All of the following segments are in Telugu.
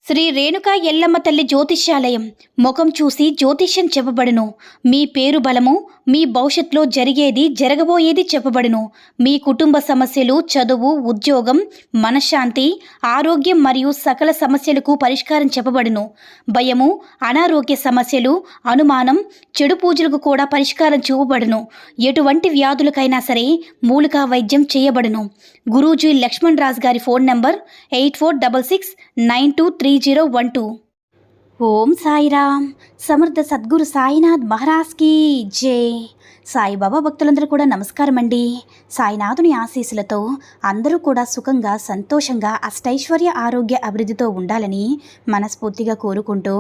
శ్రీ రేణుకా ఎల్లమ్మ తల్లి జ్యోతిష్యాలయం ముఖం చూసి జ్యోతిష్యం చెప్పబడును. మీ పేరు బలము, మీ భవిష్యత్తులో జరిగేది జరగబోయేది చెప్పబడును. మీ కుటుంబ సమస్యలు, చదువు, ఉద్యోగం, మనశ్శాంతి, ఆరోగ్యం మరియు సకల సమస్యలకు పరిష్కారం చెప్పబడును. భయము, అనారోగ్య సమస్యలు, అనుమానం, చెడు పూజలకు కూడా పరిష్కారం చూపబడును. ఎటువంటి వ్యాధులకైనా సరే మూలికా వైద్యం చేయబడును. గురూజీ లక్ష్మణ్ రాజ్ గారి ఫోన్ నంబర్ 8466923012. ఓం సాయిరామ్. సమర్థ సద్గురు సాయినాథ్ మహారాజ్ కీ జై. సాయిబాబా భక్తులందరూ కూడా నమస్కారం అండి. సాయినాథుని ఆశీస్సులతో అందరూ కూడా సుఖంగా, సంతోషంగా, అష్టైశ్వర్య, ఆరోగ్య అభివృద్ధితో ఉండాలని మనస్ఫూర్తిగా కోరుకుంటూ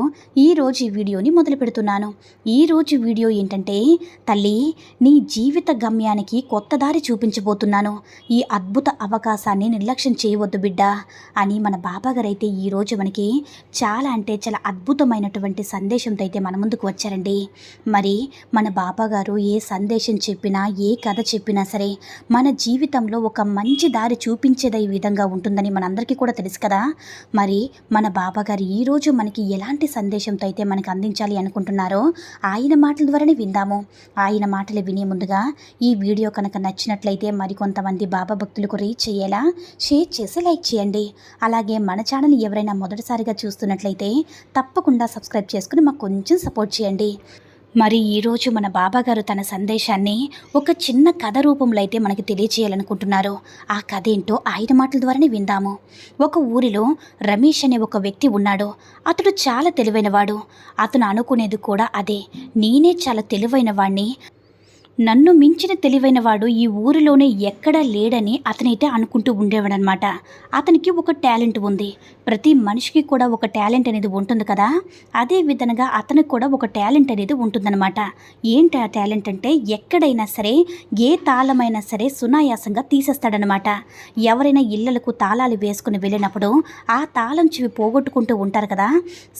ఈరోజు ఈ వీడియోని మొదలు పెడుతున్నాను. ఈరోజు వీడియో ఏంటంటే, తల్లి నీ జీవిత గమ్యానికి కొత్త దారి చూపించబోతున్నాను. ఈ అద్భుత అవకాశాన్ని నిర్లక్ష్యం చేయవద్దు బిడ్డ అని మన బాబాగారు అయితే ఈరోజు మనకి చాలా చాలా అద్భుతమైనటువంటి సందేశంతో అయితే మన ముందుకు వచ్చారండి. మరి మన బాబాగారు ఏ సందేశం చెప్పినా, ఏ కథ చెప్పినా సరే మన జీవితంలో ఒక మంచి దారి చూపించేదే విధంగా ఉంటుందని మనందరికీ కూడా తెలుసు కదా. మరి మన బాబాగారు ఈరోజు మనకి ఎలాంటి సందేశంతో అయితే మనకు అందించాలి అనుకుంటున్నారో ఆయన మాటల ద్వారానే విందాము. ఆయన మాటలు వినే ముందుగా ఈ వీడియో కనుక నచ్చినట్లయితే మరికొంతమంది బాబా భక్తులకు రీచ్ అయ్యేలా షేర్ చేసి లైక్ చేయండి. అలాగే మన ఛానల్ని ఎవరైనా మొదటిసారిగా చూస్తున్నట్లయితే తప్పకుండా సబ్స్క్రైబ్ చేసుకుని మాకు కొంచెం సపోర్ట్ చేయండి. మరి ఈరోజు మన బాబాగారు తన సందేశాన్ని ఒక చిన్న కథ రూపంలో అయితే మనకి తెలియచేయాలనుకుంటున్నారు. ఆ కథ ఏంటో ఆయన మాటల ద్వారానే విందాము. ఒక ఊరిలో రమేష్ అనే ఒక వ్యక్తి ఉన్నాడు. అతడు చాలా తెలివైనవాడు. అతను అనుకునేది కూడా అదే, నేనే చాలా తెలివైన వాణ్ణి, నన్ను మించిన తెలివైన వాడు ఈ ఊరిలోనే ఎక్కడా లేడని అతనైతే అనుకుంటూ ఉండేవాడనమాట. అతనికి ఒక టాలెంట్ ఉంది. ప్రతి మనిషికి కూడా ఒక టాలెంట్ అనేది ఉంటుంది కదా. అదే విధంగా అతనికి కూడా ఒక టాలెంట్ అనేది ఉంటుందన్నమాట. ఏంటి ఆ టాలెంట్ అంటే, ఎక్కడైనా సరే ఏ తాళమైనా సరే సునాయాసంగా తీసేస్తాడనమాట. ఎవరైనా ఇళ్లకు తాళాలు వేసుకుని వెళ్ళినప్పుడు ఆ తాళం చెవి పోగొట్టుకుంటూ ఉంటారు కదా.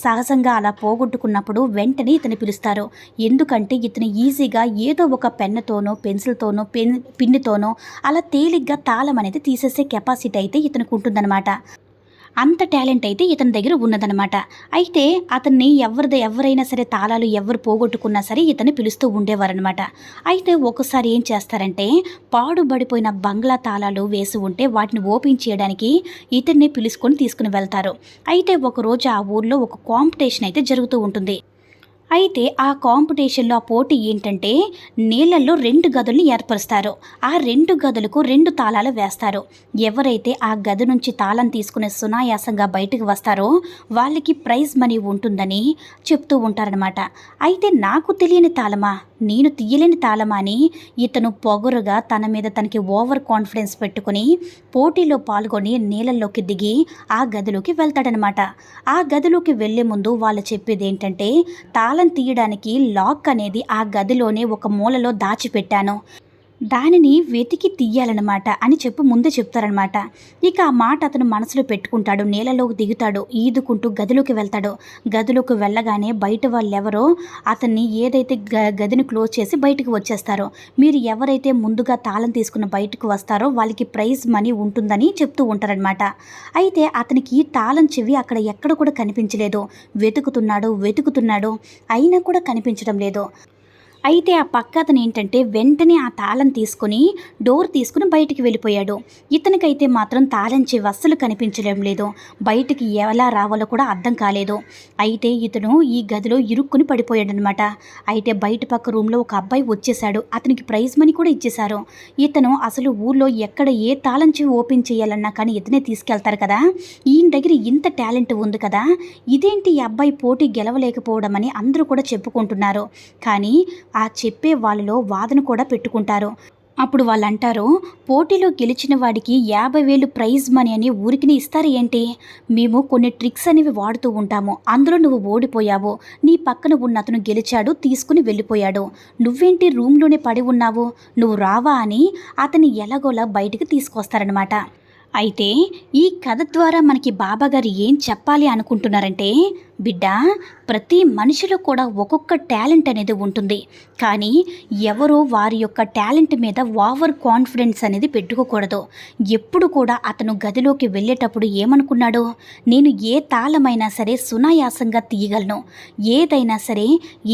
సహజంగా అలా పోగొట్టుకున్నప్పుడు వెంటనే ఇతను పిలుస్తారు. ఎందుకంటే ఇతను ఈజీగా ఏదో ఒక పెన్నుతోనో, పెన్సిల్తోనో, పిన్నుతోనో అలా తేలిగ్గా తాళం అనేది తీసేసే కెపాసిటీ అయితే ఇతనికి ఉంటుందన్నమాట. అంత టాలెంట్ అయితే ఇతని దగ్గర ఉన్నదనమాట. అయితే అతన్ని ఎవరైనా సరే తాళాలు ఎవరు పోగొట్టుకున్నా సరే ఇతన్ని పిలుస్తూ ఉండేవారనమాట. అయితే ఒకసారి ఏం చేస్తారంటే, పాడుబడిపోయిన బంగ్లా తాళాలు వేసి ఉంటే వాటిని ఓపెన్ చేయడానికి ఇతన్ని తీసుకుని వెళ్తారు. అయితే ఒకరోజు ఆ ఊర్లో ఒక కాంపిటీషన్ అయితే జరుగుతూ ఉంటుంది. అయితే ఆ కాంపిటీషన్లో ఆ పోటీ ఏంటంటే, నీళ్ళల్లో 2 గదుల్ని ఏర్పరుస్తారు. ఆ 2 గదులకు 2 తాళాలు వేస్తారు. ఎవరైతే ఆ గది నుంచి తాళం తీసుకునే సునాయాసంగా బయటకు వస్తారో వాళ్ళకి ప్రైజ్ మనీ ఉంటుందని చెప్తూ ఉంటారనమాట. అయితే నాకు తెలియని తాళమా, నేను తీయలేని తాళమా అని ఇతను పొగరుగా తన మీద తనకి ఓవర్ కాన్ఫిడెన్స్ పెట్టుకుని పోటీలో పాల్గొని నీళ్ళల్లోకి దిగి ఆ గదిలోకి వెళ్తాడనమాట. ఆ గదిలోకి వెళ్లే ముందు వాళ్ళు చెప్పేది ఏంటంటే, తాళం తీయడానికి లాక్ అనేది ఆ గదిలోనే ఒక మూలలో దాచిపెట్టాను, దానిని వెతికి తీయాలన్నమాట అని ముందే చెప్తారనమాట. ఇక ఆ మాట అతను మనసులో పెట్టుకుంటాడు. నీళ్ళలోకి దిగుతాడు, ఈదుకుంటూ గదిలోకి వెళ్తాడు. గదిలోకి వెళ్ళగానే బయట వాళ్ళెవరో అతన్ని ఏదైతే గదిని క్లోజ్ చేసి బయటకు వచ్చేస్తారో, మీరు ఎవరైతే ముందుగా తాళం తీసుకుని బయటకు వస్తారో వాళ్ళకి ప్రైజ్ మనీ ఉంటుందని చెప్తూ ఉంటారనమాట. అయితే అతనికి తాళం చెవి అక్కడ ఎక్కడ కూడా కనిపించలేదు. వెతుకుతున్నాడు అయినా కూడా కనిపించడం లేదు. అయితే ఆ పక్క అతను ఏంటంటే, వెంటనే ఆ తాళం తీసుకుని డోర్ తీసుకుని బయటికి వెళ్ళిపోయాడు. ఇతనికైతే మాత్రం తాళం చెవి అస్సలు కనిపించడం లేదు. బయటికి ఎలా రావాలో కూడా అర్థం కాలేదు. అయితే ఇతను ఈ గదిలో ఇరుక్కుని పడిపోయాడనమాట. అయితే బయట పక్క రూమ్లో ఒక అబ్బాయి వచ్చేసాడు. అతనికి ప్రైజ్ మనీ కూడా ఇచ్చేశారు. ఇతను అసలు ఊర్లో ఎక్కడ ఏ తాళం చెవి ఓపెన్ చేయాలన్నా కానీ ఇతనే తీసుకెళ్తారు కదా. ఈయన దగ్గర ఇంత టాలెంట్ ఉంది కదా, ఇదేంటి ఈ అబ్బాయి పోటీ గెలవలేకపోవడం అని అందరూ కూడా చెప్పుకుంటున్నారు. కానీ ఆ చెప్పే వాళ్ళలో వాదన కూడా పెట్టుకుంటారు. అప్పుడు వాళ్ళు అంటారు, పోటీలో గెలిచిన వాడికి 50,000 ప్రైజ్ మనీ అని ఊరికినే ఇస్తారు ఏంటి? మేము కొన్ని ట్రిక్స్ అనేవి వాడుతూ ఉంటాము, అందులో నువ్వు ఓడిపోయావు, నీ పక్కన ఉన్న అతను గెలిచాడు, తీసుకుని వెళ్ళిపోయాడు, నువ్వేంటి రూమ్లోనే పడి ఉన్నావు, నువ్వు రావా అని అతన్ని ఎలాగోలా బయటికి తీసుకొస్తారనమాట. అయితే ఈ కథ ద్వారా మనకి బాబాగారు ఏం చెప్పాలి అనుకుంటున్నారంటే, బిడ్డ, ప్రతి మనిషిలో కూడా ఒక్కొక్క టాలెంట్ అనేది ఉంటుంది. కానీ ఎవరో వారి యొక్క టాలెంట్ మీద ఓవర్ కాన్ఫిడెన్స్ అనేది పెట్టుకోకూడదు. ఎప్పుడు కూడా అతను గదిలోకి వెళ్ళేటప్పుడు ఏమనుకున్నాడో, నేను ఏ తాళమైనా సరే సునాయాసంగా తీయగలను, ఏదైనా సరే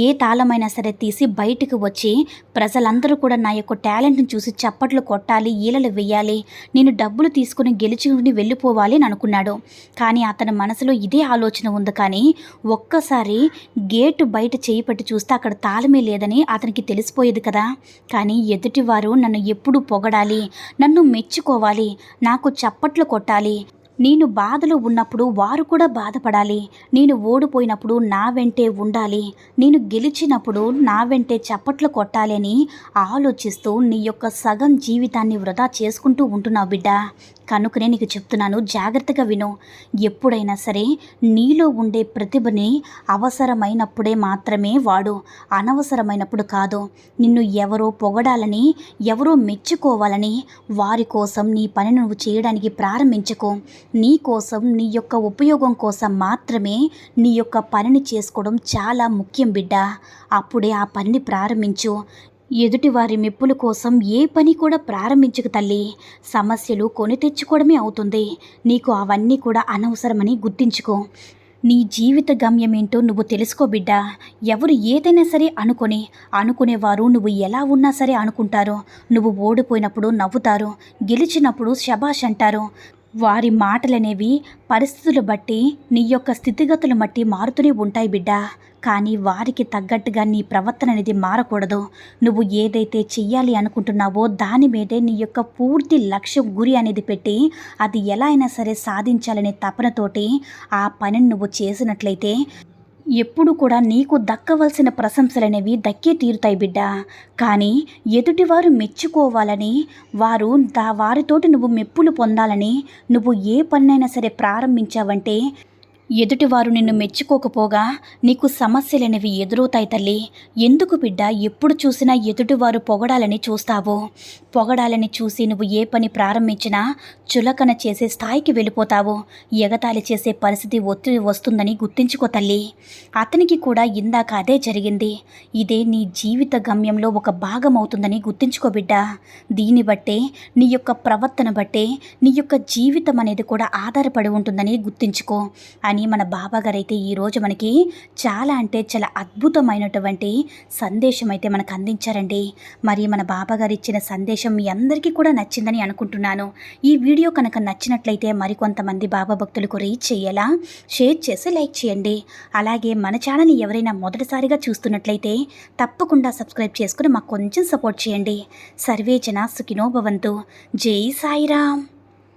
ఏ తాళమైనా సరే తీసి బయటకు వచ్చి ప్రజలందరూ కూడా నా యొక్క టాలెంట్ని చూసి చప్పట్లు కొట్టాలి, ఈలలు వేయాలి, నేను డబ్బులు తీసుకుని గెలుచుకుని వెళ్ళిపోవాలి అని అనుకున్నాడు. కానీ అతని మనసులో ఇదే ఆలోచన ఉంది. కానీ ఒక్కసారి గేటు బయట చేయి పట్టి చూస్తే అక్కడ తాళమే లేదని అతనికి తెలిసిపోయేది కదా. కానీ ఎదుటివారు నన్ను ఎప్పుడూ పొగడాలి, నన్ను మెచ్చుకోవాలి, నాకు చప్పట్లు కొట్టాలి, నేను బాధలో ఉన్నప్పుడు వారు కూడా బాధపడాలి, నేను ఓడిపోయినప్పుడు నా వెంటే ఉండాలి, నేను గెలిచినప్పుడు నా వెంటే చప్పట్లు కొట్టాలి అని ఆలోచిస్తూ నీ యొక్క సగం జీవితాన్ని వృధా చేసుకుంటూ ఉంటున్నావు బిడ్డ. కనుకనే నీకు చెప్తున్నాను, జాగ్రత్తగా విను. ఎప్పుడైనా సరే నీలో ఉండే ప్రతిభని అవసరమైనప్పుడే మాత్రమే వాడు, అనవసరమైనప్పుడు కాదు. నిన్ను ఎవరో పొగడాలని, ఎవరో మెచ్చుకోవాలని వారి కోసం నీ పని నువ్వు చేయడానికి ప్రారంభించకు. నీ కోసం, నీ యొక్క ఉపయోగం కోసం మాత్రమే నీ యొక్క పనిని చేసుకోవడం చాలా ముఖ్యం బిడ్డ. అప్పుడే ఆ పనిని ప్రారంభించు. ఎదుటివారి మెప్పుల కోసం ఏ పని కూడా ప్రారంభించకు తల్లి. సమస్యలు కొని తెచ్చుకోవడమే అవుతుంది. నీకు అవన్నీ కూడా అనవసరమని గుర్తించుకో. నీ జీవిత గమ్యం ఏంటో నువ్వు తెలుసుకో బిడ్డ. ఎవరు ఏదైనా సరే అనుకునేవారు నువ్వు ఎలా ఉన్నా సరే అనుకుంటారు. నువ్వు ఓడిపోయినప్పుడు నవ్వుతారు, గెలిచినప్పుడు శబాష్ అంటారు. వారి మాటలనేవి పరిస్థితులు బట్టి, నీ యొక్క స్థితిగతులు బట్టి మారుతూనే ఉంటాయి బిడ్డ. కానీ వారికి తగ్గట్టుగా నీ ప్రవర్తన అనేది మారకూడదు. నువ్వు ఏదైతే చెయ్యాలి అనుకుంటున్నావో దాని మీదే నీ యొక్క పూర్తి లక్ష్యం, గురి అనేది పెట్టి అది ఎలా అయినా సరే సాధించాలనే తపనతోటి ఆ పనిని నువ్వు చేసినట్లయితే ఎప్పుడు కూడా నీకు దక్కవలసిన ప్రశంసలనేవి దక్కే తీరుతాయి బిడ్డ. కానీ ఎదుటివారు మెచ్చుకోవాలని, వారితోటి నువ్వు మెప్పులు పొందాలని నువ్వు ఏ పనినైనా సరే ప్రారంభించావంటే ఎదుటివారు నిన్ను మెచ్చుకోకపోగా నీకు సమస్యలనేవి ఎదురవుతాయి తల్లి. ఎందుకు బిడ్డ ఎప్పుడు చూసినా ఎదుటివారు పొగడాలని చూస్తావు? పొగడాలని చూసి నువ్వు ఏ పని ప్రారంభించినా చులకన చేసే స్థాయికి వెళ్ళిపోతావు. ఎగతాళి చేసే పరిస్థితి వస్తుందని గుర్తించుకో తల్లి. అతనికి కూడా ఇందాక అదే జరిగింది. ఇదే నీ జీవిత గమ్యంలో ఒక భాగం అవుతుందని గుర్తించుకో బిడ్డ. దీన్ని బట్టే నీ యొక్క ప్రవర్తన బట్టే నీ యొక్క జీవితం అనేది కూడా ఆధారపడి ఉంటుందని గుర్తించుకో అని మన బాబాగారు అయితే ఈరోజు మనకి చాలా అంటే చాలా అద్భుతమైనటువంటి సందేశం అయితే మనకు అందించారండి. మరి మన బాబాగారు ఇచ్చిన సందేశం మీ అందరికీ కూడా నచ్చిందని అనుకుంటున్నాను. ఈ వీడియో కనుక నచ్చినట్లయితే మరికొంతమంది బాబా భక్తులకు రీచ్ చేయాలా షేర్ చేసి లైక్ చేయండి. అలాగే మన ఛానల్ని ఎవరైనా మొదటిసారిగా చూస్తున్నట్లయితే తప్పకుండా సబ్స్క్రైబ్ చేసుకుని మాకు కొంచెం సపోర్ట్ చేయండి. సర్వే జన సుఖినో భవంతు. జై సాయిరామ్.